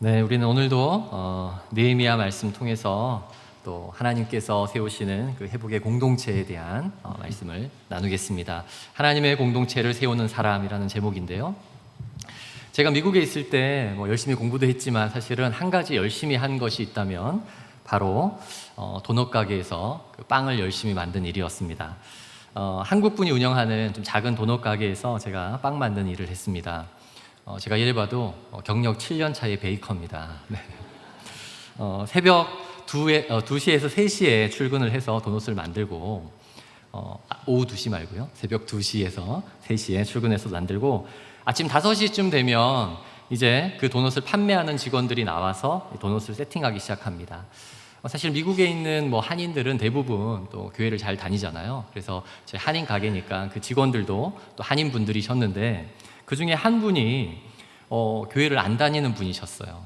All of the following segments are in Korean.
네, 우리는 오늘도 느헤미야 말씀 통해서 또 하나님께서 세우시는 그 회복의 공동체에 대한 말씀을 나누겠습니다. 하나님의 공동체를 세우는 사람이라는 제목인데요. 제가 미국에 있을 때 열심히 공부도 했지만 사실은 한 가지 열심히 한 것이 있다면 바로 도넛 가게에서 그 빵을 열심히 만든 일이었습니다. 한국 분이 운영하는 좀 작은 도넛 가게에서 제가 빵 만드는 일을 했습니다. 제가 이래 봐도 경력 7년 차의 베이커입니다. 네. 새벽 2시에서 3시에 출근을 해서 도넛을 만들고 오후 2시 말고요. 새벽 2시에서 3시에 출근해서 만들고 아침 5시쯤 되면 이제 그 도넛을 판매하는 직원들이 나와서 도넛을 세팅하기 시작합니다. 사실 미국에 있는 한인들은 대부분 또 교회를 잘 다니잖아요. 그래서 제 한인 가게니까 그 직원들도 또 한인 분들이셨는데 그 중에 한 분이 교회를 안 다니는 분이셨어요.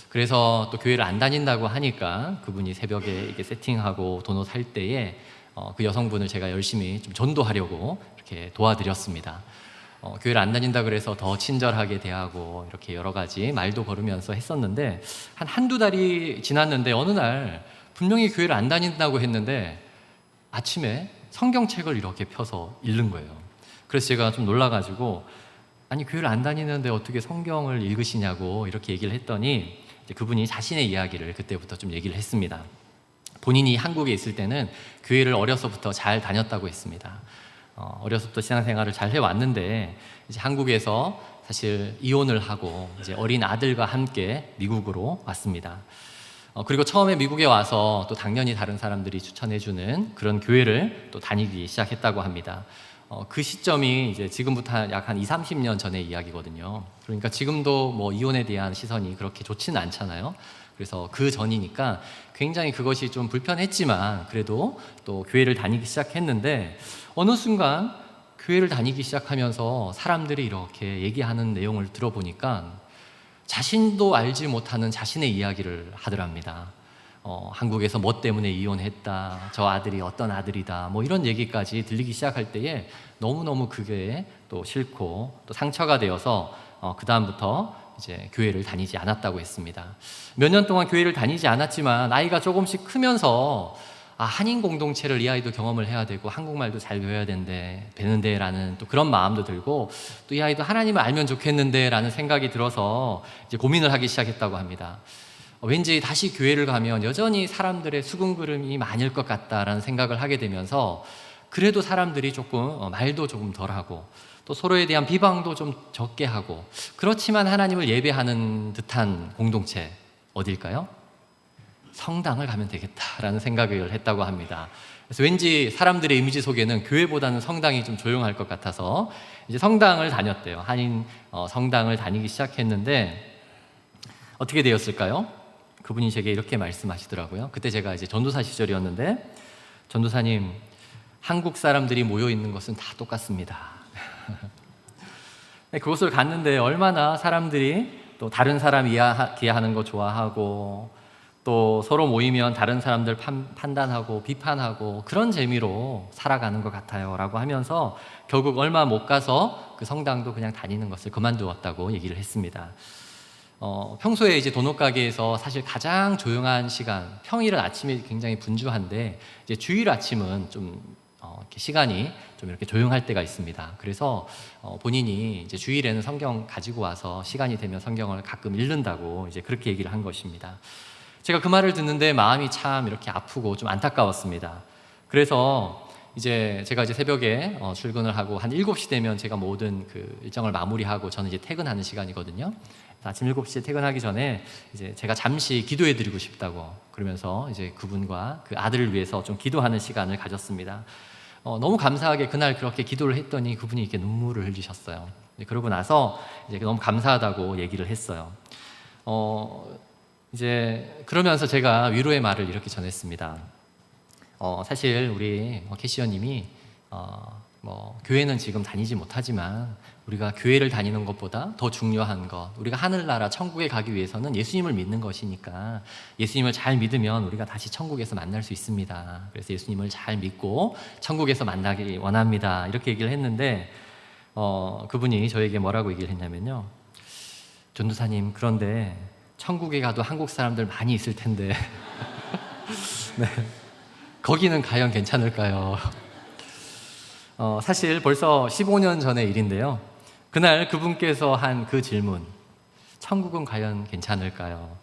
그래서 또 교회를 안 다닌다고 하니까 그분이 새벽에 이렇게 세팅하고 도넛 할 때에 그 여성분을 제가 열심히 좀 전도하려고 이렇게 도와드렸습니다. 교회를 안 다닌다 그래서 더 친절하게 대하고 이렇게 여러 가지 말도 걸으면서 했었는데 한두 달이 지났는데 어느 날 분명히 교회를 안 다닌다고 했는데 아침에 성경책을 이렇게 펴서 읽는 거예요. 그래서 제가 좀 놀라가지고 아니 교회를 안 다니는데 어떻게 성경을 읽으시냐고 이렇게 얘기를 했더니 이제 그분이 자신의 이야기를 그때부터 좀 얘기를 했습니다. 본인이 한국에 있을 때는 교회를 어려서부터 잘 다녔다고 했습니다. 어려서부터 신앙생활을 잘 해왔는데 이제 한국에서 사실 이혼을 하고 이제 어린 아들과 함께 미국으로 왔습니다. 그리고 처음에 미국에 와서 또 당연히 다른 사람들이 추천해주는 그런 교회를 또 다니기 시작했다고 합니다. 그 시점이 이제 지금부터 약 한 20-30년 전의 이야기거든요. 그러니까 지금도 이혼에 대한 시선이 그렇게 좋지는 않잖아요. 그래서 그 전이니까 굉장히 그것이 좀 불편했지만 그래도 또 교회를 다니기 시작했는데 어느 순간 교회를 다니기 시작하면서 사람들이 이렇게 얘기하는 내용을 들어보니까 자신도 알지 못하는 자신의 이야기를 하더랍니다. 한국에서 뭐 때문에 이혼했다, 저 아들이 어떤 아들이다, 이런 얘기까지 들리기 시작할 때에 너무너무 그게 또 싫고 또 상처가 되어서 그 다음부터 이제 교회를 다니지 않았다고 했습니다. 몇 년 동안 교회를 다니지 않았지만 아이가 조금씩 크면서 한인 공동체를 이 아이도 경험을 해야 되고 한국말도 잘 배워야 되는데 라는 또 그런 마음도 들고 또 이 아이도 하나님을 알면 좋겠는데 라는 생각이 들어서 이제 고민을 하기 시작했다고 합니다. 왠지 다시 교회를 가면 여전히 사람들의 수군구름이 많을 것 같다라는 생각을 하게 되면서 그래도 사람들이 조금 말도 조금 덜하고 또 서로에 대한 비방도 좀 적게 하고 그렇지만 하나님을 예배하는 듯한 공동체 어딜까요? 성당을 가면 되겠다라는 생각을 했다고 합니다. 그래서 왠지 사람들의 이미지 속에는 교회보다는 성당이 좀 조용할 것 같아서 이제 성당을 다녔대요. 한인 성당을 다니기 시작했는데 어떻게 되었을까요? 그분이 제게 이렇게 말씀하시더라고요. 그때 제가 이제 전도사 시절이었는데 전도사님, 한국 사람들이 모여 있는 것은 다 똑같습니다. 그곳을 갔는데 얼마나 사람들이 또 다른 사람 이야기하는 거 좋아하고 또 서로 모이면 다른 사람들 판단하고 비판하고 그런 재미로 살아가는 것 같아요 라고 하면서 결국 얼마 못 가서 그 성당도 그냥 다니는 것을 그만두었다고 얘기를 했습니다. 평소에 이제 도넛 가게에서 사실 가장 조용한 시간, 평일은 아침이 굉장히 분주한데 이제 주일 아침은 좀 이렇게 시간이 좀 이렇게 조용할 때가 있습니다. 그래서 본인이 이제 주일에는 성경 가지고 와서 시간이 되면 성경을 가끔 읽는다고 이제 그렇게 얘기를 한 것입니다. 제가 그 말을 듣는데 마음이 참 이렇게 아프고 좀 안타까웠습니다. 그래서 이제 제가 이제 새벽에 출근을 하고 한 7시 되면 제가 모든 그 일정을 마무리하고 저는 이제 퇴근하는 시간이거든요. 아침 7시에 퇴근하기 전에 이제 제가 잠시 기도해 드리고 싶다고 그러면서 이제 그분과 그 아들을 위해서 좀 기도하는 시간을 가졌습니다. 너무 감사하게 그날 그렇게 기도를 했더니 그분이 이렇게 눈물을 흘리셨어요. 그러고 나서 이제 너무 감사하다고 얘기를 했어요. 이제 그러면서 제가 위로의 말을 이렇게 전했습니다. 사실 우리 캐시어님이 교회는 지금 다니지 못하지만 우리가 교회를 다니는 것보다 더 중요한 것, 우리가 하늘나라 천국에 가기 위해서는 예수님을 믿는 것이니까 예수님을 잘 믿으면 우리가 다시 천국에서 만날 수 있습니다. 그래서 예수님을 잘 믿고 천국에서 만나기 원합니다. 이렇게 얘기를 했는데 그분이 저에게 뭐라고 얘기를 했냐면요, 전도사님, 그런데 천국에 가도 한국 사람들 많이 있을 텐데 네. 거기는 과연 괜찮을까요? 사실 벌써 15년 전의 일인데요. 그날 그분께서 한 그 질문, 천국은 과연 괜찮을까요?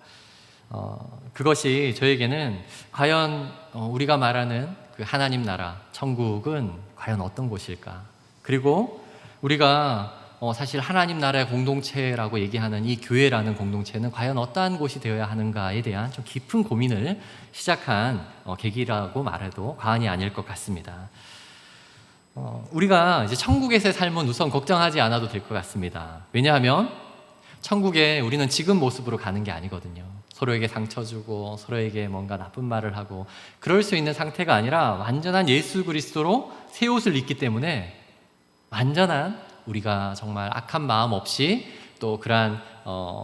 그것이 저에게는 과연 우리가 말하는 그 하나님 나라, 천국은 과연 어떤 곳일까? 그리고 우리가 사실 하나님 나라의 공동체라고 얘기하는 이 교회라는 공동체는 과연 어떠한 곳이 되어야 하는가에 대한 좀 깊은 고민을 시작한 계기라고 말해도 과언이 아닐 것 같습니다. 우리가 이제 천국에서의 삶은 우선 걱정하지 않아도 될 것 같습니다. 왜냐하면 천국에 우리는 지금 모습으로 가는 게 아니거든요. 서로에게 상처 주고 서로에게 뭔가 나쁜 말을 하고 그럴 수 있는 상태가 아니라 완전한 예수 그리스도로 새 옷을 입기 때문에 완전한 우리가 정말 악한 마음 없이 또 그러한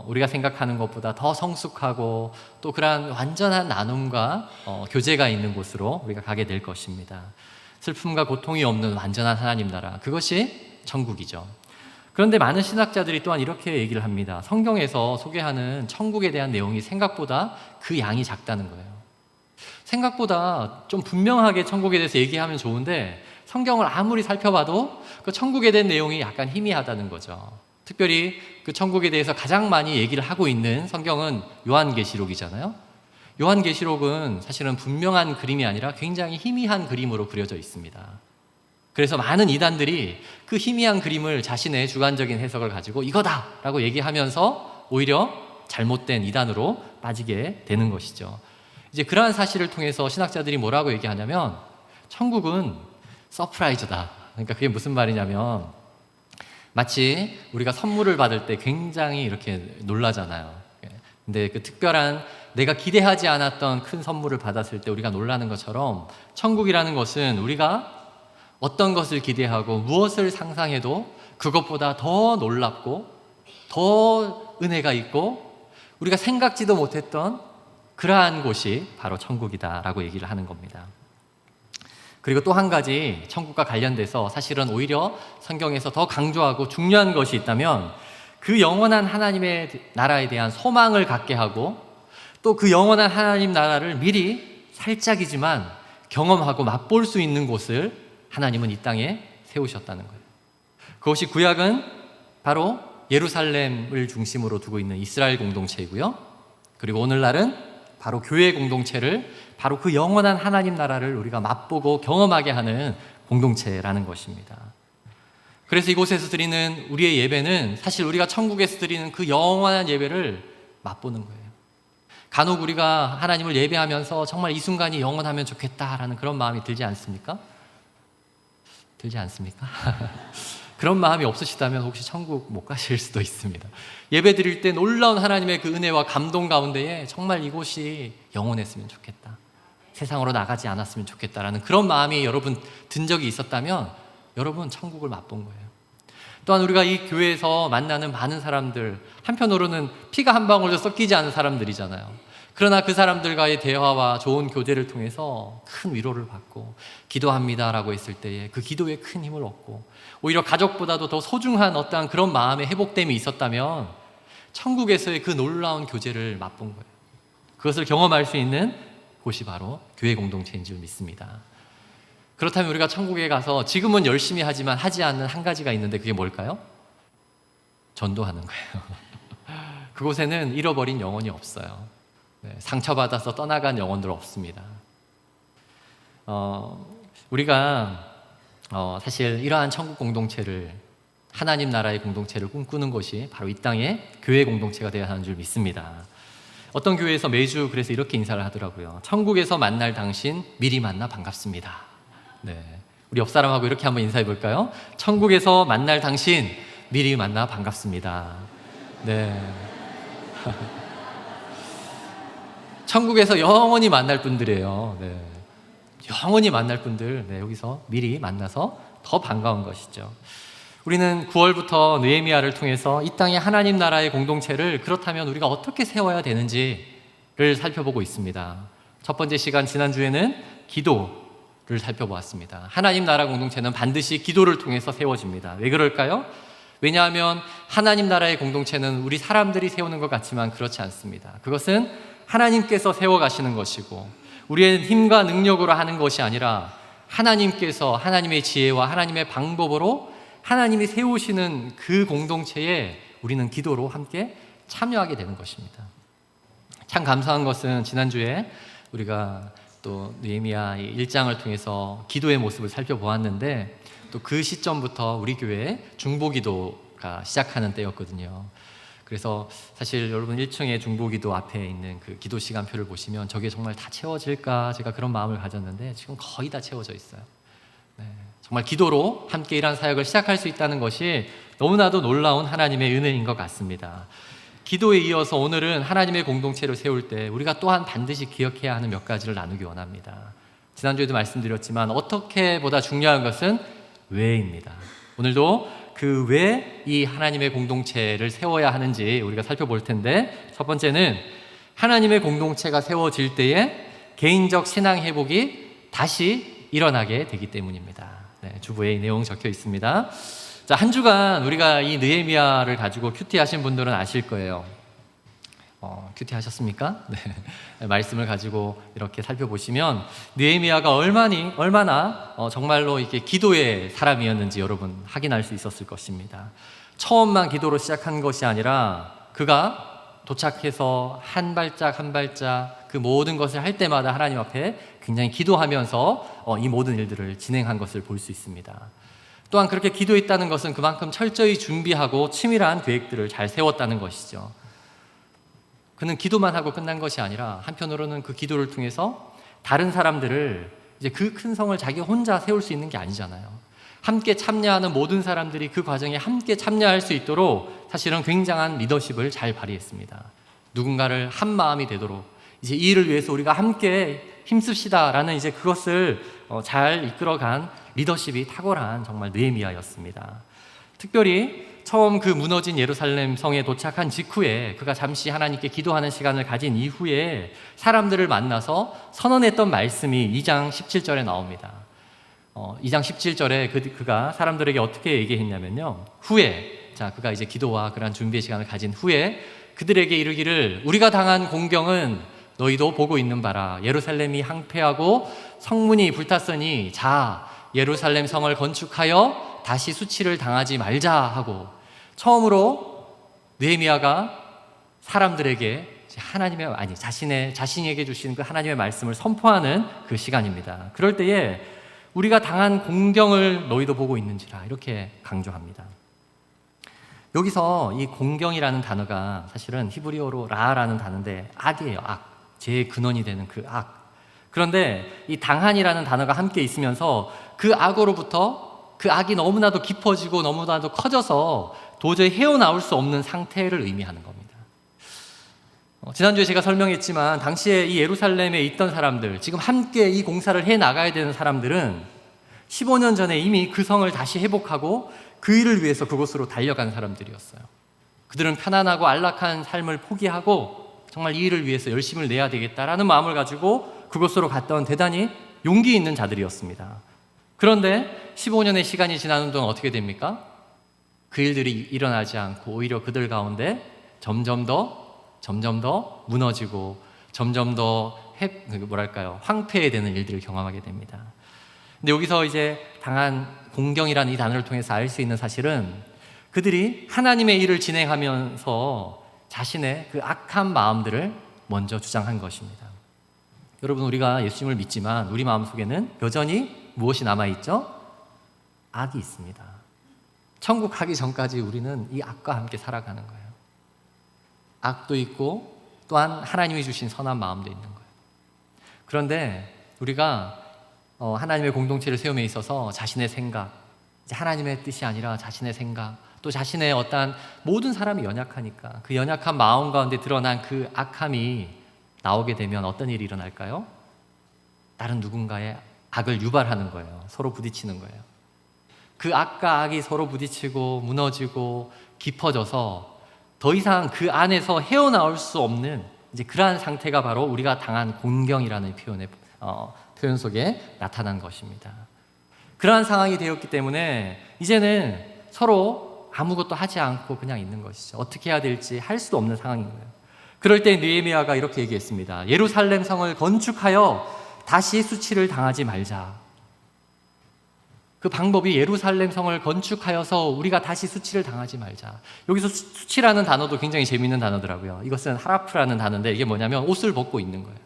우리가 생각하는 것보다 더 성숙하고 또 그러한 완전한 나눔과 교제가 있는 곳으로 우리가 가게 될 것입니다. 슬픔과 고통이 없는 완전한 하나님 나라, 그것이 천국이죠. 그런데 많은 신학자들이 또한 이렇게 얘기를 합니다. 성경에서 소개하는 천국에 대한 내용이 생각보다 그 양이 작다는 거예요. 생각보다 좀 분명하게 천국에 대해서 얘기하면 좋은데 성경을 아무리 살펴봐도 그 천국에 대한 내용이 약간 희미하다는 거죠. 특별히 그 천국에 대해서 가장 많이 얘기를 하고 있는 성경은 요한계시록이잖아요. 요한계시록은 사실은 분명한 그림이 아니라 굉장히 희미한 그림으로 그려져 있습니다. 그래서 많은 이단들이 그 희미한 그림을 자신의 주관적인 해석을 가지고 이거다라고 얘기하면서 오히려 잘못된 이단으로 빠지게 되는 것이죠. 이제 그러한 사실을 통해서 신학자들이 뭐라고 얘기하냐면 천국은 서프라이즈다. 그러니까 그게 무슨 말이냐면 마치 우리가 선물을 받을 때 굉장히 이렇게 놀라잖아요. 근데 그 특별한 내가 기대하지 않았던 큰 선물을 받았을 때 우리가 놀라는 것처럼 천국이라는 것은 우리가 어떤 것을 기대하고 무엇을 상상해도 그것보다 더 놀랍고 더 은혜가 있고 우리가 생각지도 못했던 그러한 곳이 바로 천국이다라고 얘기를 하는 겁니다. 그리고 또 한 가지 천국과 관련돼서 사실은 오히려 성경에서 더 강조하고 중요한 것이 있다면 그 영원한 하나님의 나라에 대한 소망을 갖게 하고 또 그 영원한 하나님 나라를 미리 살짝이지만 경험하고 맛볼 수 있는 곳을 하나님은 이 땅에 세우셨다는 거예요. 그것이 구약은 바로 예루살렘을 중심으로 두고 있는 이스라엘 공동체이고요. 그리고 오늘날은 바로 교회 공동체를 바로 그 영원한 하나님 나라를 우리가 맛보고 경험하게 하는 공동체라는 것입니다. 그래서 이곳에서 드리는 우리의 예배는 사실 우리가 천국에서 드리는 그 영원한 예배를 맛보는 거예요. 간혹 우리가 하나님을 예배하면서 정말 이 순간이 영원하면 좋겠다라는 그런 마음이 들지 않습니까? 들지 않습니까? 그런 마음이 없으시다면 혹시 천국 못 가실 수도 있습니다. 예배 드릴 때 놀라운 하나님의 그 은혜와 감동 가운데에 정말 이곳이 영원했으면 좋겠다, 세상으로 나가지 않았으면 좋겠다라는 그런 마음이 여러분 든 적이 있었다면 여러분 천국을 맛본 거예요. 또한 우리가 이 교회에서 만나는 많은 사람들, 한편으로는 피가 한 방울도 섞이지 않은 사람들이잖아요. 그러나 그 사람들과의 대화와 좋은 교제를 통해서 큰 위로를 받고 기도합니다라고 했을 때에 그 기도에 큰 힘을 얻고 오히려 가족보다도 더 소중한 어떠한 그런 마음의 회복됨이 있었다면 천국에서의 그 놀라운 교제를 맛본 거예요. 그것을 경험할 수 있는 곳이 바로 교회 공동체인 줄 믿습니다. 그렇다면 우리가 천국에 가서 지금은 열심히 하지만 하지 않는 한 가지가 있는데 그게 뭘까요? 전도하는 거예요. 그곳에는 잃어버린 영혼이 없어요. 상처받아서 떠나간 영혼들 없습니다. 우리가 사실 이러한 천국 공동체를, 하나님 나라의 공동체를 꿈꾸는 것이 바로 이 땅의 교회 공동체가 되어야 하는 줄 믿습니다. 어떤 교회에서 매주 그래서 이렇게 인사를 하더라고요. 천국에서 만날 당신 미리 만나 반갑습니다. 네, 우리 옆 사람하고 이렇게 한번 인사해 볼까요? 천국에서 만날 당신 미리 만나 반갑습니다. 네. 천국에서 영원히 만날 분들이에요. 네. 영원히 만날 분들, 네, 여기서 미리 만나서 더 반가운 것이죠. 우리는 9월부터 느헤미야를 통해서 이 땅의 하나님 나라의 공동체를 그렇다면 우리가 어떻게 세워야 되는지를 살펴보고 있습니다. 첫 번째 시간 지난주에는 기도를 살펴보았습니다. 하나님 나라 공동체는 반드시 기도를 통해서 세워집니다. 왜 그럴까요? 왜냐하면 하나님 나라의 공동체는 우리 사람들이 세우는 것 같지만 그렇지 않습니다. 그것은 하나님께서 세워가시는 것이고 우리의 힘과 능력으로 하는 것이 아니라 하나님께서 하나님의 지혜와 하나님의 방법으로 하나님이 세우시는 그 공동체에 우리는 기도로 함께 참여하게 되는 것입니다. 참 감사한 것은 지난주에 우리가 또 느헤미야 1장을 통해서 기도의 모습을 살펴보았는데 또 그 시점부터 우리 교회에 중보기도가 시작하는 때였거든요. 그래서 사실 여러분 1층의 중보기도 앞에 있는 그 기도 시간표를 보시면 저게 정말 다 채워질까 제가 그런 마음을 가졌는데 지금 거의 다 채워져 있어요. 네, 정말 기도로 함께 일한 사역을 시작할 수 있다는 것이 너무나도 놀라운 하나님의 은혜인 것 같습니다. 기도에 이어서 오늘은 하나님의 공동체를 세울 때 우리가 또한 반드시 기억해야 하는 몇 가지를 나누기 원합니다. 지난주에도 말씀드렸지만 어떻게 보다 중요한 것은 왜입니다. 오늘도 그 왜 이 하나님의 공동체를 세워야 하는지 우리가 살펴볼 텐데 첫 번째는 하나님의 공동체가 세워질 때에 개인적 신앙 회복이 다시 일어나게 되기 때문입니다. 네, 주보에 이 내용 적혀 있습니다. 자, 한 주간 우리가 이 느헤미야를 가지고 큐티 하신 분들은 아실 거예요. 큐티 하셨습니까? 네. 말씀을 가지고 이렇게 살펴보시면 느헤미야가 얼마나 정말로 이렇게 기도의 사람이었는지 여러분 확인할 수 있었을 것입니다. 처음만 기도로 시작한 것이 아니라 그가 도착해서 한 발짝 한 발짝 그 모든 것을 할 때마다 하나님 앞에 굉장히 기도하면서 이 모든 일들을 진행한 것을 볼 수 있습니다. 또한 그렇게 기도했다는 것은 그만큼 철저히 준비하고 치밀한 계획들을 잘 세웠다는 것이죠. 그는 기도만 하고 끝난 것이 아니라 한편으로는 그 기도를 통해서 다른 사람들을 이제 그 큰 성을 자기 혼자 세울 수 있는 게 아니잖아요. 함께 참여하는 모든 사람들이 그 과정에 함께 참여할 수 있도록 사실은 굉장한 리더십을 잘 발휘했습니다. 누군가를 한 마음이 되도록 이제 이 일을 위해서 우리가 함께 힘씁시다라는 이제 그것을 잘 이끌어간 리더십이 탁월한 정말 느헤미야였습니다. 특별히 처음 그 무너진 예루살렘 성에 도착한 직후에 그가 잠시 하나님께 기도하는 시간을 가진 이후에 사람들을 만나서 선언했던 말씀이 2장 17절에 나옵니다. 2장 17절에 그가 사람들에게 어떻게 얘기했냐면요. 그가 이제 기도와 그러한 준비의 시간을 가진 후에 그들에게 이르기를 우리가 당한 공경은 너희도 보고 있는 바라. 예루살렘이 항폐하고 성문이 불탔으니 자 예루살렘 성을 건축하여 다시 수치를 당하지 말자 하고 처음으로 느헤미야가 사람들에게 자신에게 주신 그 하나님의 말씀을 선포하는 그 시간입니다. 그럴 때에 우리가 당한 공경을 너희도 보고 있는지라 이렇게 강조합니다. 여기서 이 공경이라는 단어가 사실은 히브리어로 라라는 단어인데 악이에요. 악. 죄의 근원이 되는 그 악. 그런데 이 당한이라는 단어가 함께 있으면서 그 악으로부터 그 악이 너무나도 깊어지고 너무나도 커져서 도저히 헤어나올 수 없는 상태를 의미하는 겁니다. 지난주에 제가 설명했지만 당시에 이 예루살렘에 있던 사람들, 지금 함께 이 공사를 해나가야 되는 사람들은 15년 전에 이미 그 성을 다시 회복하고 그 일을 위해서 그곳으로 달려간 사람들이었어요. 그들은 편안하고 안락한 삶을 포기하고 정말 이 일을 위해서 열심을 내야 되겠다라는 마음을 가지고 그곳으로 갔던 대단히 용기 있는 자들이었습니다. 그런데 15년의 시간이 지나는 동안 어떻게 됩니까? 그 일들이 일어나지 않고 오히려 그들 가운데 점점 더 무너지고 점점 더 황폐되는 일들을 경험하게 됩니다. 근데 여기서 이제 당한 공경이라는 이 단어를 통해서 알 수 있는 사실은 그들이 하나님의 일을 진행하면서 자신의 그 악한 마음들을 먼저 주장한 것입니다. 여러분, 우리가 예수님을 믿지만 우리 마음속에는 여전히 무엇이 남아있죠? 악이 있습니다. 천국 가기 전까지 우리는 이 악과 함께 살아가는 거예요. 악도 있고 또한 하나님이 주신 선한 마음도 있는 거예요. 그런데 우리가 하나님의 공동체를 세움에 있어서 자신의 생각, 이제 하나님의 뜻이 아니라 자신의 생각, 또 자신의 어떠한 모든 사람이 연약하니까 그 연약한 마음 가운데 드러난 그 악함이 나오게 되면 어떤 일이 일어날까요? 다른 누군가의 악을 유발하는 거예요. 서로 부딪히는 거예요. 그 악과 악이 서로 부딪히고 무너지고 깊어져서 더 이상 그 안에서 헤어나올 수 없는 이제 그러한 상태가 바로 우리가 당한 공경이라는 표현 속에 나타난 것입니다. 그러한 상황이 되었기 때문에 이제는 서로 아무것도 하지 않고 그냥 있는 것이죠. 어떻게 해야 될지 할 수도 없는 상황인 거예요. 그럴 때 느헤미야가 이렇게 얘기했습니다. 예루살렘 성을 건축하여 다시 수치를 당하지 말자. 그 방법이 예루살렘 성을 건축하여서 우리가 다시 수치를 당하지 말자. 여기서 수치라는 단어도 굉장히 재미있는 단어더라고요. 이것은 하라프라는 단어인데 이게 뭐냐면 옷을 벗고 있는 거예요.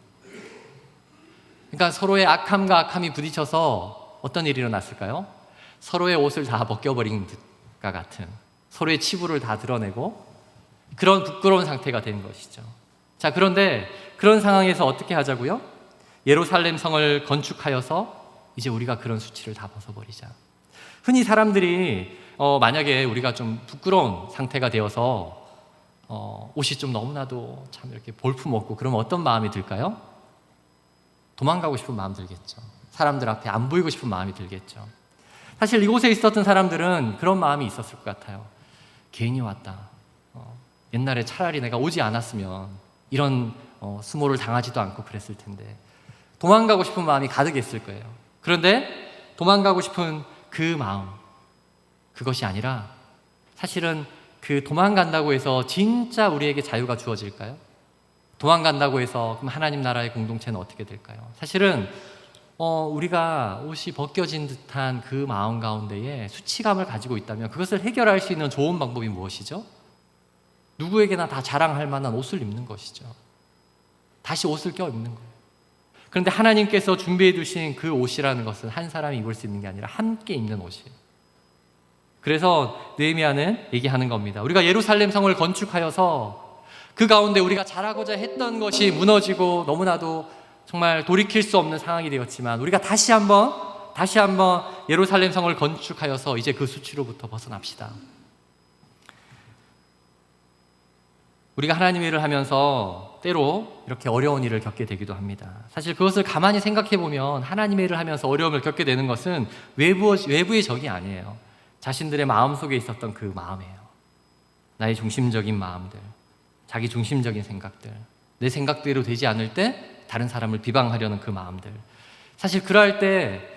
그러니까 서로의 악함과 악함이 부딪혀서 어떤 일이 일어났을까요? 서로의 옷을 다 벗겨버린 것과 같은, 서로의 치부를 다 드러내고 그런 부끄러운 상태가 된 것이죠. 자, 그런데 그런 상황에서 어떻게 하자고요? 예루살렘 성을 건축하여서 이제 우리가 그런 수치를 다 벗어버리자. 흔히 사람들이 만약에 우리가 좀 부끄러운 상태가 되어서 옷이 좀 너무나도 참 이렇게 볼품없고 그러면 어떤 마음이 들까요? 도망가고 싶은 마음 들겠죠. 사람들 앞에 안 보이고 싶은 마음이 들겠죠. 사실 이곳에 있었던 사람들은 그런 마음이 있었을 것 같아요. 괜히 왔다. 옛날에 차라리 내가 오지 않았으면 이런 수모를 당하지도 않고 그랬을 텐데. 도망가고 싶은 마음이 가득했을 거예요. 그런데 도망가고 싶은 그 마음, 그것이 아니라 사실은 그 도망간다고 해서 진짜 우리에게 자유가 주어질까요? 도망간다고 해서 그럼 하나님 나라의 공동체는 어떻게 될까요? 사실은 우리가 옷이 벗겨진 듯한 그 마음 가운데에 수치감을 가지고 있다면 그것을 해결할 수 있는 좋은 방법이 무엇이죠? 누구에게나 다 자랑할 만한 옷을 입는 것이죠. 다시 옷을 껴입는 거예요. 그런데 하나님께서 준비해 두신 그 옷이라는 것은 한 사람이 입을 수 있는 게 아니라 함께 입는 옷이에요. 그래서 느헤미야는 얘기하는 겁니다. 우리가 예루살렘 성을 건축하여서 그 가운데 우리가 잘하고자 했던 것이 무너지고 너무나도 정말 돌이킬 수 없는 상황이 되었지만 우리가 다시 한번 예루살렘 성을 건축하여서 이제 그 수치로부터 벗어납시다. 우리가 하나님의 일을 하면서 때로 이렇게 어려운 일을 겪게 되기도 합니다. 사실 그것을 가만히 생각해 보면 하나님의 일을 하면서 어려움을 겪게 되는 것은 외부의 적이 아니에요. 자신들의 마음속에 있었던 그 마음이에요. 나의 중심적인 마음들, 자기 중심적인 생각들, 내 생각대로 되지 않을 때 다른 사람을 비방하려는 그 마음들. 사실 그럴 때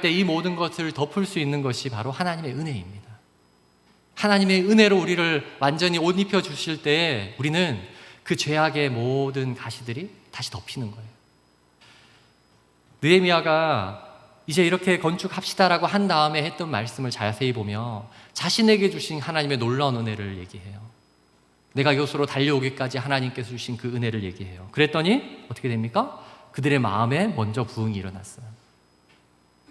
이 모든 것을 덮을 수 있는 것이 바로 하나님의 은혜입니다. 하나님의 은혜로 우리를 완전히 옷 입혀 주실 때 우리는 그 죄악의 모든 가시들이 다시 덮이는 거예요. 느헤미야가 이제 이렇게 건축합시다라고 한 다음에 했던 말씀을 자세히 보면 자신에게 주신 하나님의 놀라운 은혜를 얘기해요. 내가 이곳으로 달려오기까지 하나님께서 주신 그 은혜를 얘기해요. 그랬더니 어떻게 됩니까? 그들의 마음에 먼저 부흥이 일어났어요.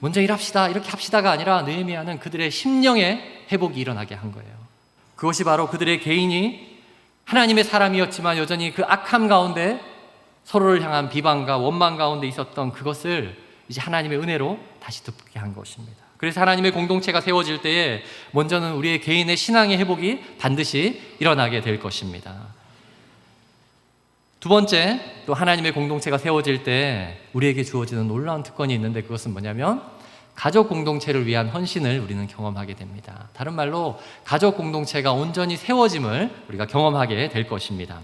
먼저 일합시다, 이렇게 합시다가 아니라 느헤미야는 그들의 심령에 회복이 일어나게 한 거예요. 그것이 바로 그들의 개인이 하나님의 사람이었지만 여전히 그 악함 가운데 서로를 향한 비방과 원망 가운데 있었던 그것을 이제 하나님의 은혜로 다시 덮게 한 것입니다. 그래서 하나님의 공동체가 세워질 때에 먼저는 우리의 개인의 신앙의 회복이 반드시 일어나게 될 것입니다. 두 번째, 또 하나님의 공동체가 세워질 때 우리에게 주어지는 놀라운 특권이 있는데 그것은 뭐냐면 가족 공동체를 위한 헌신을 우리는 경험하게 됩니다. 다른 말로 가족 공동체가 온전히 세워짐을 우리가 경험하게 될 것입니다.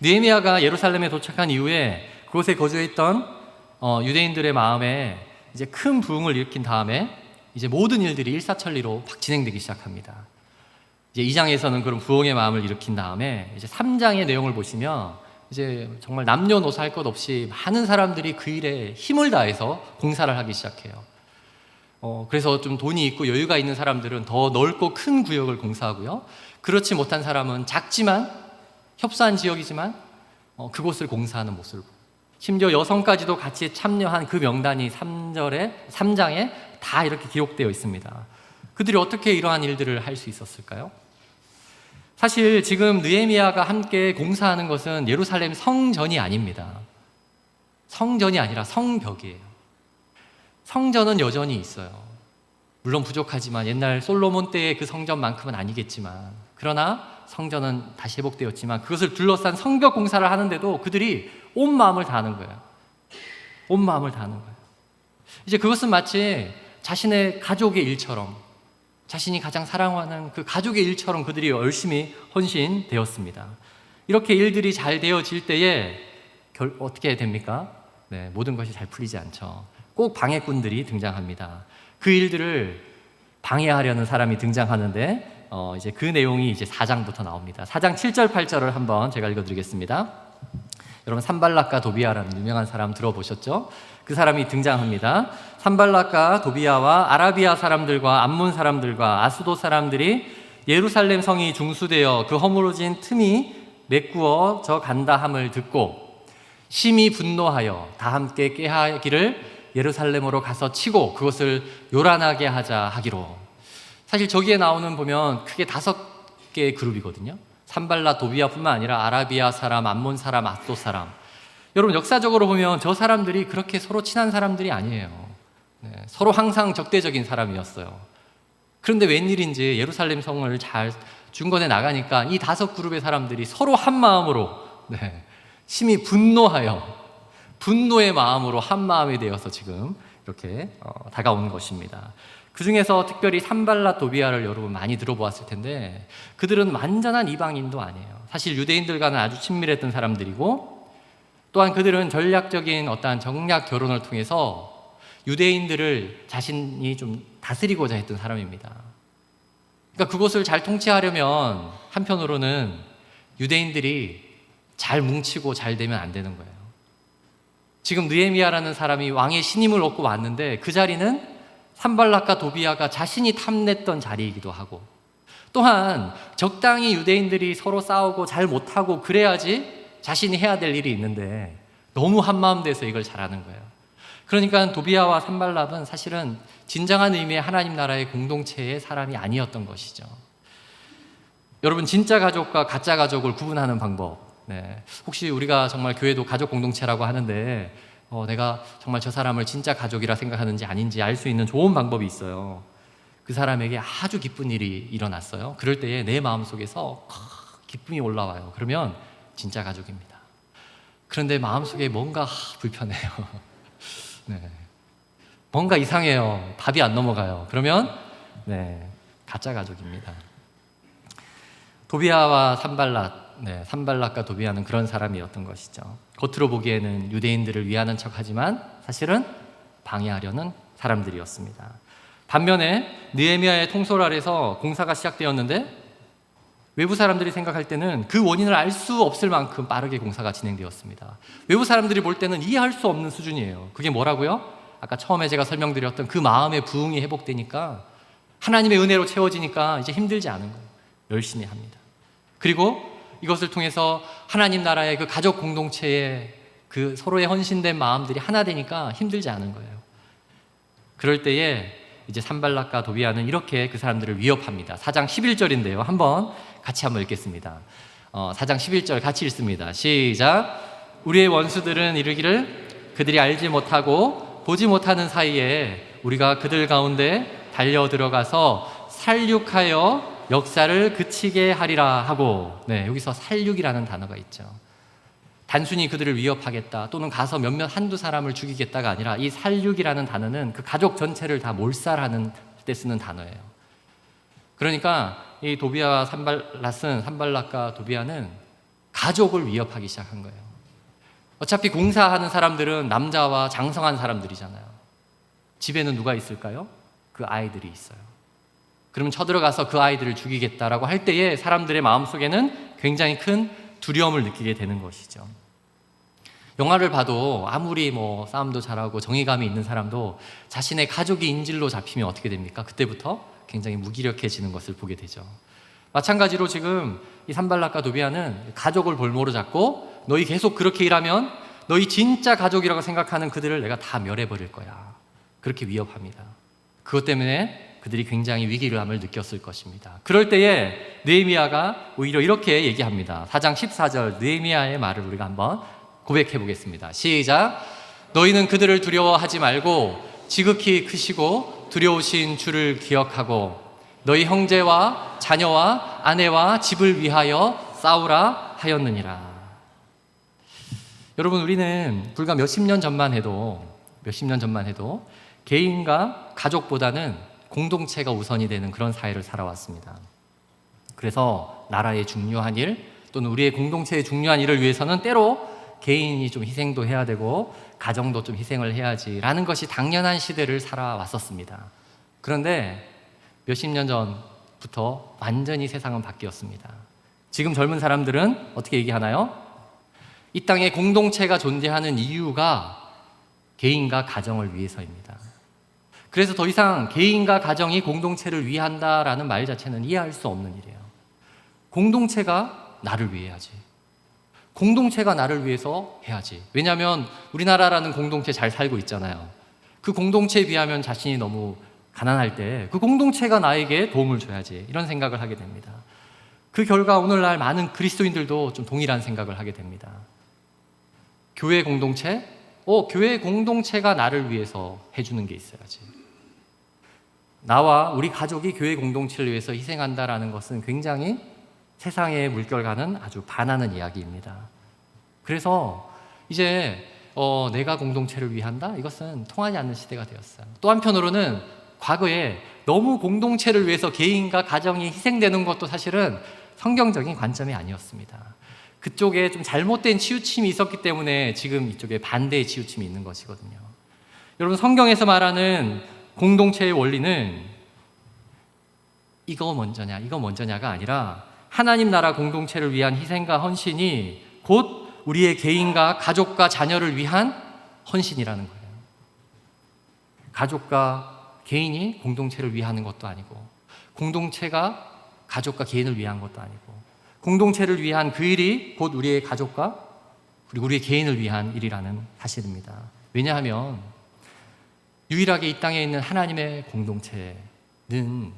느헤미야가 예루살렘에 도착한 이후에 그곳에 거주했던 유대인들의 마음에 이제 큰 부흥을 일으킨 다음에 이제 모든 일들이 일사천리로 막 진행되기 시작합니다. 이제 2장에서는 그런 부흥의 마음을 일으킨 다음에 이제 3장의 내용을 보시면 이제 정말 남녀노소 할 것 없이 많은 사람들이 그 일에 힘을 다해서 공사를 하기 시작해요. 그래서 좀 돈이 있고 여유가 있는 사람들은 더 넓고 큰 구역을 공사하고요. 그렇지 못한 사람은 작지만 협소한 지역이지만 그곳을 공사하는 모습을 보고 심지어 여성까지도 같이 참여한 그 명단이 3장에 다 이렇게 기록되어 있습니다. 그들이 어떻게 이러한 일들을 할 수 있었을까요? 사실 지금 느헤미야가 함께 공사하는 것은 예루살렘 성전이 아닙니다. 성전이 아니라 성벽이에요. 성전은 여전히 있어요. 물론 부족하지만 옛날 솔로몬 때의 그 성전만큼은 아니겠지만 그러나 성전은 다시 회복되었지만 그것을 둘러싼 성벽 공사를 하는데도 그들이 온 마음을 다하는 거예요. 온 마음을 다하는 거예요. 이제 그것은 마치 자신의 가족의 일처럼 자신이 가장 사랑하는 그 가족의 일처럼 그들이 열심히 헌신되었습니다. 이렇게 일들이 잘 되어질 때에 어떻게 됩니까? 네, 모든 것이 잘 풀리지 않죠. 꼭 방해꾼들이 등장합니다. 그 일들을 방해하려는 사람이 등장하는데 이제 그 내용이 이제 4장부터 나옵니다. 4장 7절 8절을 한번 제가 읽어드리겠습니다. 여러분 산발락과 도비아라는 유명한 사람 들어보셨죠? 그 사람이 등장합니다. 산발락과 도비아와 아라비아 사람들과 암몬 사람들과 아수도 사람들이 예루살렘 성이 중수되어 그 허물어진 틈이 메꾸어져 간다 함을 듣고 심히 분노하여 다 함께 꾀하기를 예루살렘으로 가서 치고 그것을 요란하게 하자 하기로. 사실 저기에 나오는 보면 크게 5개의 그룹이거든요. 산발락 도비아뿐만 아니라 아라비아 사람, 암몬 사람, 아수도 사람. 여러분 역사적으로 보면 저 사람들이 그렇게 서로 친한 사람들이 아니에요. 서로 항상 적대적인 사람이었어요. 그런데 웬일인지 예루살렘 성을 잘 중건해 나가니까 이 5그룹의 사람들이 서로 한 마음으로 심히 분노하여 분노의 마음으로 한 마음이 되어서 지금 이렇게 다가온 것입니다. 그 중에서 특별히 산발락 도비아를 여러분 많이 들어보았을 텐데 그들은 완전한 이방인도 아니에요. 사실 유대인들과는 아주 친밀했던 사람들이고 또한 그들은 전략적인 어떠한 정략 결혼을 통해서 유대인들을 자신이 좀 다스리고자 했던 사람입니다. 그러니까 그곳을 잘 통치하려면 한편으로는 유대인들이 잘 뭉치고 잘 되면 안 되는 거예요. 지금 느헤미야라는 사람이 왕의 신임을 얻고 왔는데 그 자리는 산발락과 도비아가 자신이 탐냈던 자리이기도 하고 또한 적당히 유대인들이 서로 싸우고 잘 못하고 그래야지 자신이 해야 될 일이 있는데 너무 한마음 돼서 이걸 잘하는 거예요. 그러니까 도비아와 산발락은 사실은 진정한 의미의 하나님 나라의 공동체의 사람이 아니었던 것이죠. 여러분 진짜 가족과 가짜 가족을 구분하는 방법, 혹시 우리가 정말 교회도 가족 공동체라고 하는데 내가 정말 저 사람을 진짜 가족이라 생각하는지 아닌지 알 수 있는 좋은 방법이 있어요. 그 사람에게 아주 기쁜 일이 일어났어요. 그럴 때에 내 마음속에서 기쁨이 올라와요. 그러면 진짜 가족입니다. 그런데 마음속에 뭔가 불편해요. 뭔가 이상해요. 답이 안 넘어가요. 그러면 가짜 가족입니다. 도비아와 산발락과 도비아는 그런 사람이었던 것이죠. 겉으로 보기에는 유대인들을 위하는 척하지만 사실은 방해하려는 사람들이었습니다. 반면에 느헤미야의 통솔 아래서 공사가 시작되었는데 외부 사람들이 생각할 때는 그 원인을 알 수 없을 만큼 빠르게 공사가 진행되었습니다. 외부 사람들이 볼 때는 이해할 수 없는 수준이에요. 그게 뭐라고요? 아까 처음에 제가 설명드렸던 그 마음의 부흥이 회복되니까 하나님의 은혜로 채워지니까 이제 힘들지 않은 거예요. 열심히 합니다. 그리고 이것을 통해서 하나님 나라의 그 가족 공동체의 그 서로의 헌신된 마음들이 하나 되니까 힘들지 않은 거예요. 그럴 때에 이제 산발락과 도비아는 이렇게 그 사람들을 위협합니다. 4장 11절인데요. 같이 한번 읽겠습니다. 4장 11절 같이 읽습니다. 시작. 우리의 원수들은 이르기를 그들이 알지 못하고 보지 못하는 사이에 우리가 그들 가운데 달려 들어가서 살육하여 역사를 그치게 하리라 하고, 여기서 살육이라는 단어가 있죠. 단순히 그들을 위협하겠다 또는 가서 한두 사람을 죽이겠다가 아니라 이 살육이라는 단어는 그 가족 전체를 다 몰살하는 때 쓰는 단어예요. 그러니까 이 도비아와 산발락과 도비아는 가족을 위협하기 시작한 거예요. 어차피 공사하는 사람들은 남자와 장성한 사람들이잖아요. 집에는 누가 있을까요? 그 아이들이 있어요. 그러면 쳐들어가서 그 아이들을 죽이겠다라고 할 때에 사람들의 마음속에는 굉장히 큰 두려움을 느끼게 되는 것이죠. 영화를 봐도 아무리 싸움도 잘하고 정의감이 있는 사람도 자신의 가족이 인질로 잡히면 어떻게 됩니까? 그때부터 굉장히 무기력해지는 것을 보게 되죠. 마찬가지로 지금 이 산발락과 도비아는 가족을 볼모로 잡고 너희 계속 그렇게 일하면 너희 진짜 가족이라고 생각하는 그들을 내가 다 멸해버릴 거야. 그렇게 위협합니다. 그것 때문에 그들이 굉장히 위기감을 느꼈을 것입니다. 그럴 때에 느헤미야가 오히려 이렇게 얘기합니다. 4장 14절 느헤미야의 말을 우리가 한번 고백해 보겠습니다. 시작. 너희는 그들을 두려워하지 말고 지극히 크시고 두려우신 주를 기억하고 너희 형제와 자녀와 아내와 집을 위하여 싸우라 하였느니라. 여러분, 우리는 불과 몇십 년 전만 해도 개인과 가족보다는 공동체가 우선이 되는 그런 사회를 살아왔습니다. 그래서 나라의 중요한 일 또는 우리의 공동체의 중요한 일을 위해서는 때로 개인이 좀 희생도 해야 되고 가정도 좀 희생을 해야지라는 것이 당연한 시대를 살아왔었습니다. 그런데 몇십 년 전 부터 완전히 세상은 바뀌었습니다. 지금 젊은 사람들은 어떻게 얘기하나요? 이 땅에 공동체가 존재하는 이유가 개인과 가정을 위해서입니다. 그래서 더 이상 개인과 가정이 공동체를 위한다라는 말 자체는 이해할 수 없는 일이에요. 공동체가 나를 위해 해야지. 공동체가 나를 위해서 해야지. 왜냐하면 우리나라라는 공동체 잘 살고 있잖아요. 그 공동체에 비하면 자신이 너무 가난할 때 그 공동체가 나에게 도움을 줘야지, 이런 생각을 하게 됩니다. 그 결과 오늘날 많은 그리스도인들도 좀 동일한 생각을 하게 됩니다. 교회 공동체? 교회 공동체가 나를 위해서 해주는 게 있어야지. 나와 우리 가족이 교회 공동체를 위해서 희생한다라는 것은 굉장히 세상의 물결과는 아주 반하는 이야기입니다. 그래서 이제 내가 공동체를 위한다? 이것은 통하지 않는 시대가 되었어요. 또 한편으로는 과거에 너무 공동체를 위해서 개인과 가정이 희생되는 것도 사실은 성경적인 관점이 아니었습니다. 그쪽에 좀 잘못된 치우침이 있었기 때문에 지금 이쪽에 반대의 치우침이 있는 것이거든요. 여러분, 성경에서 말하는 공동체의 원리는 이거 먼저냐가 아니라 하나님 나라 공동체를 위한 희생과 헌신이 곧 우리의 개인과 가족과 자녀를 위한 헌신이라는 거예요. 가족과 개인이 공동체를 위하는 것도 아니고, 공동체가 가족과 개인을 위한 것도 아니고, 공동체를 위한 그 일이 곧 우리의 가족과 그리고 우리의 개인을 위한 일이라는 사실입니다. 왜냐하면 유일하게 이 땅에 있는 하나님의 공동체는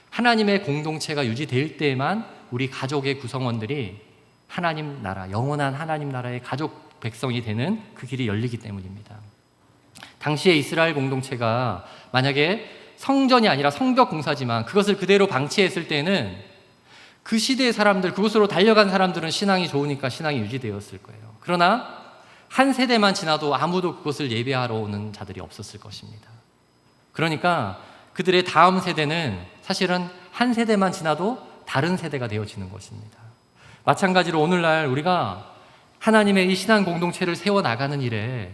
하나님의 공동체가 유지될 때에만 우리 가족의 구성원들이 하나님 나라, 영원한 하나님 나라의 가족 백성이 되는 그 길이 열리기 때문입니다. 당시에 이스라엘 공동체가 만약에 성전이 아니라 성벽 공사지만 그것을 그대로 방치했을 때는 그 시대의 사람들, 그곳으로 달려간 사람들은 신앙이 좋으니까 신앙이 유지되었을 거예요. 그러나 한 세대만 지나도 아무도 그것을 예배하러 오는 자들이 없었을 것입니다. 그러니까 그들의 다음 세대는 사실은 한 세대만 지나도 다른 세대가 되어지는 것입니다. 마찬가지로 오늘날 우리가 하나님의 이 신앙 공동체를 세워나가는 일에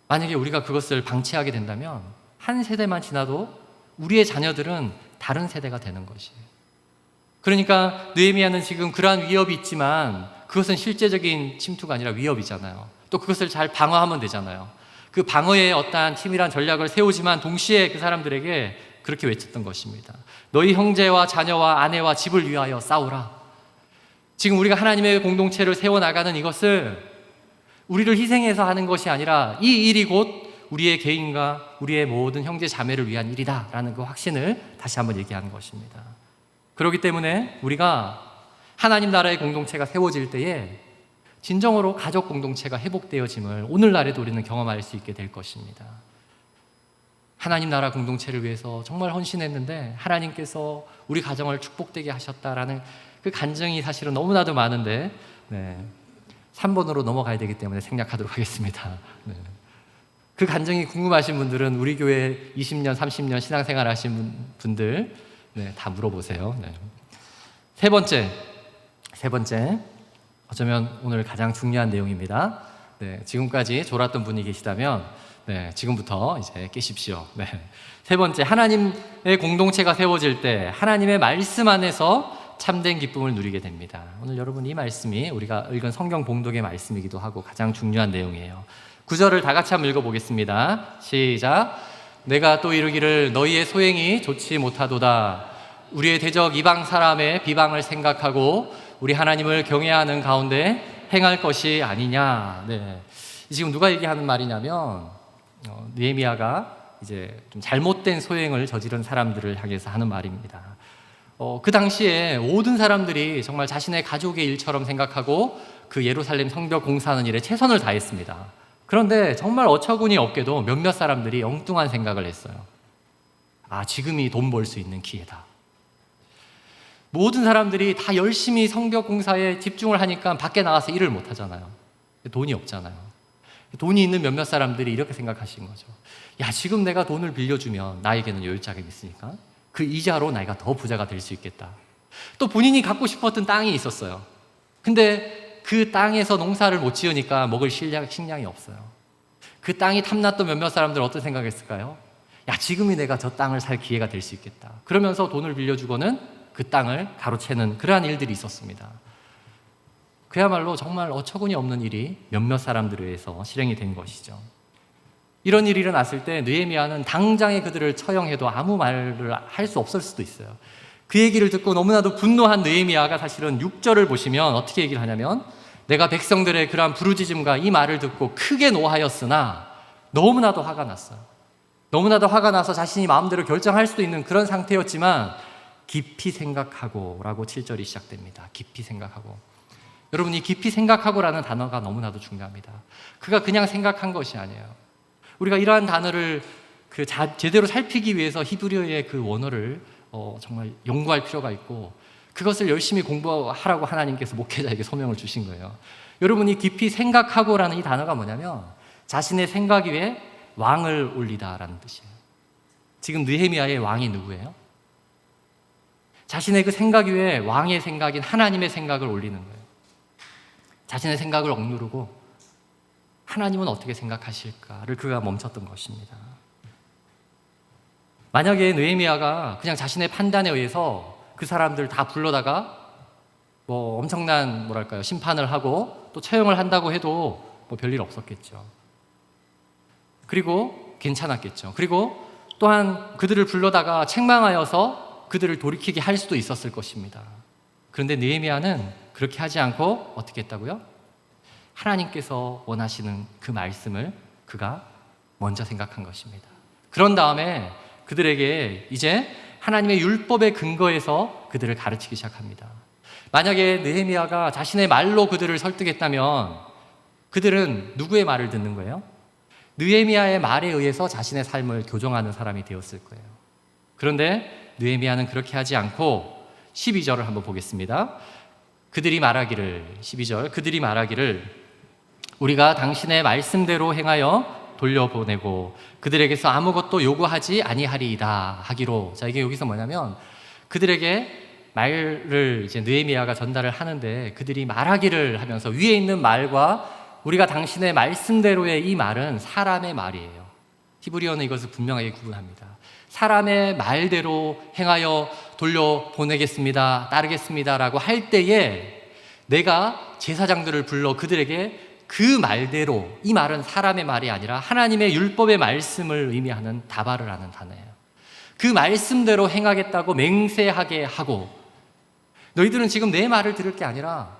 만약에 우리가 그것을 방치하게 된다면 한 세대만 지나도 우리의 자녀들은 다른 세대가 되는 것이에요. 그러니까 느헤미야는 지금 그러한 위협이 있지만 그것은 실제적인 침투가 아니라 위협이잖아요. 또 그것을 잘 방어하면 되잖아요. 그 방어에 어떠한 치밀한 전략을 세우지만 동시에 그 사람들에게 그렇게 외쳤던 것입니다. 너희 형제와 자녀와 아내와 집을 위하여 싸우라. 지금 우리가 하나님의 공동체를 세워나가는 이것을 우리를 희생해서 하는 것이 아니라 이 일이 곧 우리의 개인과 우리의 모든 형제 자매를 위한 일이다 라는 그 확신을 다시 한번 얘기하는 것입니다. 그렇기 때문에 우리가 하나님 나라의 공동체가 세워질 때에 진정으로 가족 공동체가 회복되어짐을 오늘날에도 우리는 경험할 수 있게 될 것입니다. 하나님 나라 공동체를 위해서 정말 헌신했는데 하나님께서 우리 가정을 축복되게 하셨다라는 그 간증이 사실은 너무나도 많은데 3번으로 넘어가야 되기 때문에 생략하도록 하겠습니다. 그 간증이 궁금하신 분들은 우리 교회 20년, 30년 신앙생활 하신 분들 다 물어보세요. 세 번째 어쩌면 오늘 가장 중요한 내용입니다. 지금까지 졸았던 분이 계시다면 지금부터 이제 깨십시오. 세 번째, 하나님의 공동체가 세워질 때 하나님의 말씀 안에서 참된 기쁨을 누리게 됩니다. 오늘 여러분 이 말씀이 우리가 읽은 성경 봉독의 말씀이기도 하고 가장 중요한 내용이에요. 9절을 다 같이 한번 읽어보겠습니다. 시작. 내가 또 이르기를 너희의 소행이 좋지 못하도다. 우리의 대적 이방 사람의 비방을 생각하고 우리 하나님을 경외하는 가운데 행할 것이 아니냐. 지금 누가 얘기하는 말이냐면 느헤미야가 이제 좀 잘못된 소행을 저지른 사람들을 향해서 하는 말입니다. 그 당시에 모든 사람들이 정말 자신의 가족의 일처럼 생각하고 그 예루살렘 성벽 공사하는 일에 최선을 다했습니다. 그런데 정말 어처구니 없게도 몇몇 사람들이 엉뚱한 생각을 했어요. 지금이 돈 벌 수 있는 기회다. 모든 사람들이 다 열심히 성벽 공사에 집중을 하니까 밖에 나가서 일을 못 하잖아요. 돈이 없잖아요. 돈이 있는 몇몇 사람들이 이렇게 생각하신 거죠. 지금 내가 돈을 빌려주면 나에게는 여유자금이 있으니까 그 이자로 내가 더 부자가 될 수 있겠다. 또 본인이 갖고 싶었던 땅이 있었어요. 근데 그 땅에서 농사를 못 지으니까 먹을 식량이 없어요. 그 땅이 탐났던 몇몇 사람들은 어떤 생각을 했을까요? 야, 지금이 내가 저 땅을 살 기회가 될 수 있겠다. 그러면서 돈을 빌려주고는 그 땅을 가로채는 그러한 일들이 있었습니다. 그야말로 정말 어처구니 없는 일이 몇몇 사람들에 의해서 실행이 된 것이죠. 이런 일이 일어났을 때 느헤미야는 당장에 그들을 처형해도 아무 말을 할 수 없을 수도 있어요. 그 얘기를 듣고 너무나도 분노한 느헤미야가 사실은 6절을 보시면 어떻게 얘기를 하냐면, 내가 백성들의 그러한 부르짖음과 이 말을 듣고 크게 노하였으나 너무나도 화가 났어요. 너무나도 화가 나서 자신이 마음대로 결정할 수도 있는 그런 상태였지만 깊이 생각하고 라고 7절이 시작됩니다. 깊이 생각하고. 여러분, 이 깊이 생각하고라는 단어가 너무나도 중요합니다. 그가 그냥 생각한 것이 아니에요. 우리가 이러한 단어를 제대로 살피기 위해서 히브리어의 그 원어를 정말 연구할 필요가 있고, 그것을 열심히 공부하라고 하나님께서 목회자에게 소명을 주신 거예요. 여러분이 깊이 생각하고라는 이 단어가 뭐냐면 자신의 생각 위에 왕을 올리다라는 뜻이에요. 지금 느헤미야의 왕이 누구예요? 자신의 그 생각 위에 왕의 생각인 하나님의 생각을 올리는 거예요. 자신의 생각을 억누르고 하나님은 어떻게 생각하실까를 그가 멈췄던 것입니다. 만약에 느헤미야가 그냥 자신의 판단에 의해서 그 사람들 다 불러다가 뭐 엄청난 심판을 하고 또 처형을 한다고 해도 뭐 별일 없었겠죠. 그리고 괜찮았겠죠. 그리고 또한 그들을 불러다가 책망하여서 그들을 돌이키게 할 수도 있었을 것입니다. 그런데 느헤미야는 그렇게 하지 않고 어떻게 했다고요? 하나님께서 원하시는 그 말씀을 그가 먼저 생각한 것입니다. 그런 다음에 그들에게 이제 하나님의 율법의 근거에서 그들을 가르치기 시작합니다. 만약에 느헤미야가 자신의 말로 그들을 설득했다면 그들은 누구의 말을 듣는 거예요? 느헤미야의 말에 의해서 자신의 삶을 교정하는 사람이 되었을 거예요. 그런데 느헤미야는 그렇게 하지 않고 12절을 한번 보겠습니다. 그들이 말하기를, 12절, 그들이 말하기를 우리가 당신의 말씀대로 행하여 돌려보내고 그들에게서 아무것도 요구하지 아니하리이다 하기로. 자, 이게 여기서 뭐냐면 그들에게 말을 이제 느헤미야가 전달을 하는데 그들이 말하기를 하면서 위에 있는 말과 우리가 당신의 말씀대로의 이 말은 사람의 말이에요. 히브리어는 이것을 분명하게 구분합니다. 사람의 말대로 행하여 돌려보내겠습니다, 따르겠습니다 라고 할 때에 내가 제사장들을 불러 그들에게 그 말대로, 이 말은 사람의 말이 아니라 하나님의 율법의 말씀을 의미하는 다발을 하는 단어예요. 그 말씀대로 행하겠다고 맹세하게 하고, 너희들은 지금 내 말을 들을 게 아니라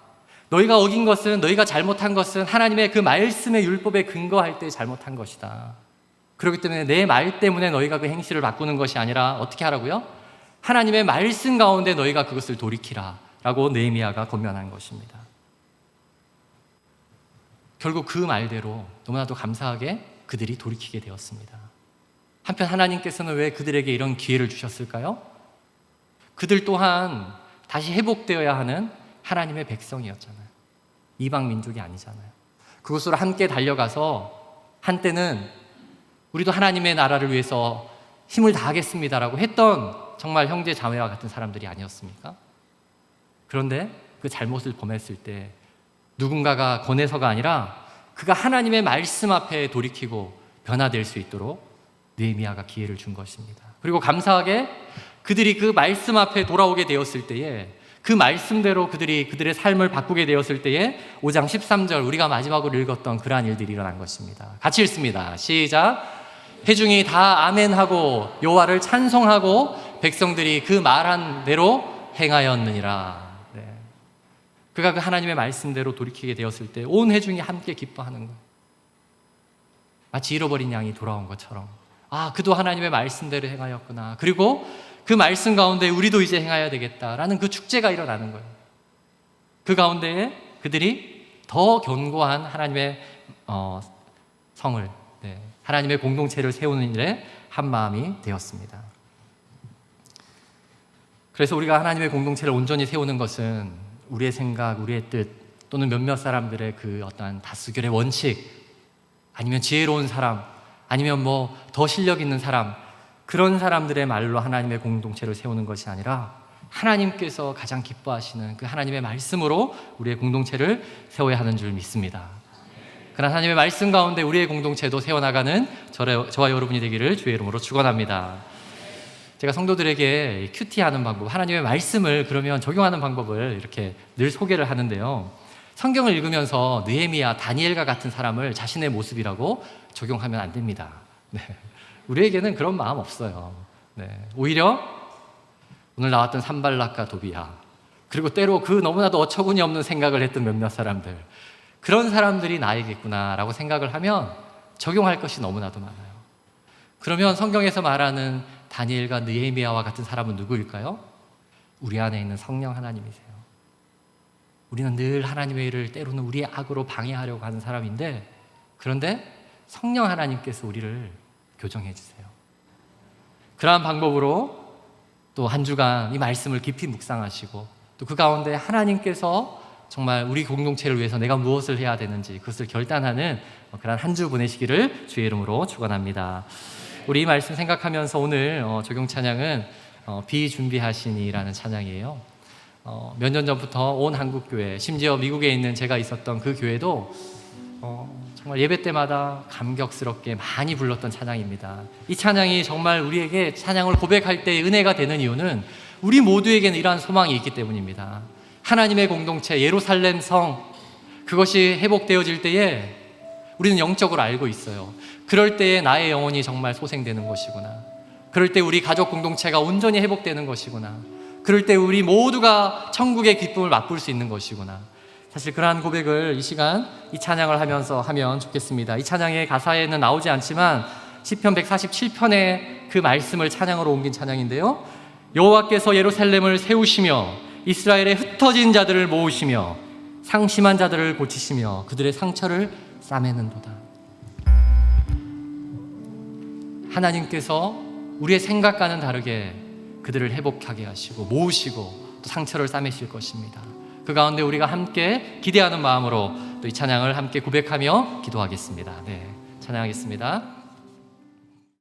너희가 어긴 것은, 너희가 잘못한 것은 하나님의 그 말씀의 율법에 근거할 때 잘못한 것이다. 그렇기 때문에 내 말 때문에 너희가 그 행실을 바꾸는 것이 아니라 어떻게 하라고요? 하나님의 말씀 가운데 너희가 그것을 돌이키라 라고 느헤미야가 권면한 것입니다. 결국 그 말대로 너무나도 감사하게 그들이 돌이키게 되었습니다. 한편 하나님께서는 왜 그들에게 이런 기회를 주셨을까요? 그들 또한 다시 회복되어야 하는 하나님의 백성이었잖아요. 이방 민족이 아니잖아요. 그곳으로 함께 달려가서 한때는 우리도 하나님의 나라를 위해서 힘을 다하겠습니다라고 했던 정말 형제 자매와 같은 사람들이 아니었습니까? 그런데 그 잘못을 범했을 때 누군가가 권해서가 아니라 그가 하나님의 말씀 앞에 돌이키고 변화될 수 있도록 느헤미야가 기회를 준 것입니다. 그리고 감사하게 그들이 그 말씀 앞에 돌아오게 되었을 때에, 그 말씀대로 그들의 삶을 바꾸게 되었을 때에 5장 13절 우리가 마지막으로 읽었던 그러한 일들이 일어난 것입니다. 같이 읽습니다. 시작. 회중이 다 아멘하고 여호와를 찬송하고 백성들이 그 말한 대로 행하였느니라. 그가 그 하나님의 말씀대로 돌이키게 되었을 때 온 회중이 함께 기뻐하는 거예요. 마치 잃어버린 양이 돌아온 것처럼, 아, 그도 하나님의 말씀대로 행하였구나. 그리고 그 말씀 가운데 우리도 이제 행해야 되겠다라는 그 축제가 일어나는 거예요. 그 가운데에 그들이 더 견고한 하나님의 성을, 하나님의 공동체를 세우는 일에 한 마음이 되었습니다. 그래서 우리가 하나님의 공동체를 온전히 세우는 것은 우리의 생각, 우리의 뜻, 또는 몇몇 사람들의 그 어떠한 다수결의 원칙, 아니면 지혜로운 사람, 아니면 뭐 더 실력 있는 사람, 그런 사람들의 말로 하나님의 공동체를 세우는 것이 아니라 하나님께서 가장 기뻐하시는 그 하나님의 말씀으로 우리의 공동체를 세워야 하는 줄 믿습니다. 그런 하나님의 말씀 가운데 우리의 공동체도 세워나가는 저와 여러분이 되기를 주의 이름으로 축원합니다. 제가 성도들에게 큐티하는 방법, 하나님의 말씀을 그러면 적용하는 방법을 이렇게 늘 소개를 하는데요. 성경을 읽으면서 느헤미야, 다니엘과 같은 사람을 자신의 모습이라고 적용하면 안 됩니다. 네. 우리에게는 그런 마음 없어요. 네. 오히려 오늘 나왔던 산발락과 도비야, 그리고 때로 그 너무나도 어처구니 없는 생각을 했던 몇몇 사람들, 그런 사람들이 나에겠구나라고 생각을 하면 적용할 것이 너무나도 많아요. 그러면 성경에서 말하는 다니엘과 느헤미야와 같은 사람은 누구일까요? 우리 안에 있는 성령 하나님이세요. 우리는 늘 하나님의 일을 때로는 우리의 악으로 방해하려고 하는 사람인데, 그런데 성령 하나님께서 우리를 교정해 주세요. 그러한 방법으로 또 한 주간 이 말씀을 깊이 묵상하시고, 또 그 가운데 하나님께서 정말 우리 공동체를 위해서 내가 무엇을 해야 되는지 그것을 결단하는 그런 한 주 보내시기를 주의 이름으로 축원합니다. 우리 이 말씀 생각하면서 오늘 적용 찬양은 비준비하시니라는 찬양이에요. 몇 년 전부터 온 한국교회, 심지어 미국에 있는 제가 있었던 그 교회도 정말 예배 때마다 감격스럽게 많이 불렀던 찬양입니다. 이 찬양이 정말 우리에게 찬양을 고백할 때 은혜가 되는 이유는 우리 모두에게는 이러한 소망이 있기 때문입니다. 하나님의 공동체, 예루살렘 성, 그것이 회복되어질 때에 우리는 영적으로 알고 있어요. 그럴 때에 나의 영혼이 정말 소생되는 것이구나. 그럴 때 우리 가족 공동체가 온전히 회복되는 것이구나. 그럴 때 우리 모두가 천국의 기쁨을 맛볼 수 있는 것이구나. 사실 그러한 고백을 이 시간 이 찬양을 하면서 하면 좋겠습니다. 이 찬양의 가사에는 나오지 않지만 시편 147편의 그 말씀을 찬양으로 옮긴 찬양인데요. 여호와께서 예루살렘을 세우시며 이스라엘의 흩어진 자들을 모으시며 상심한 자들을 고치시며 그들의 상처를 싸매는도다. 하나님께서 우리의 생각과는 다르게 그들을 회복하게 하시고 모으시고 또 상처를 싸매실 것입니다. 그 가운데 우리가 함께 기대하는 마음으로 또 이 찬양을 함께 고백하며 기도하겠습니다. 네, 찬양하겠습니다.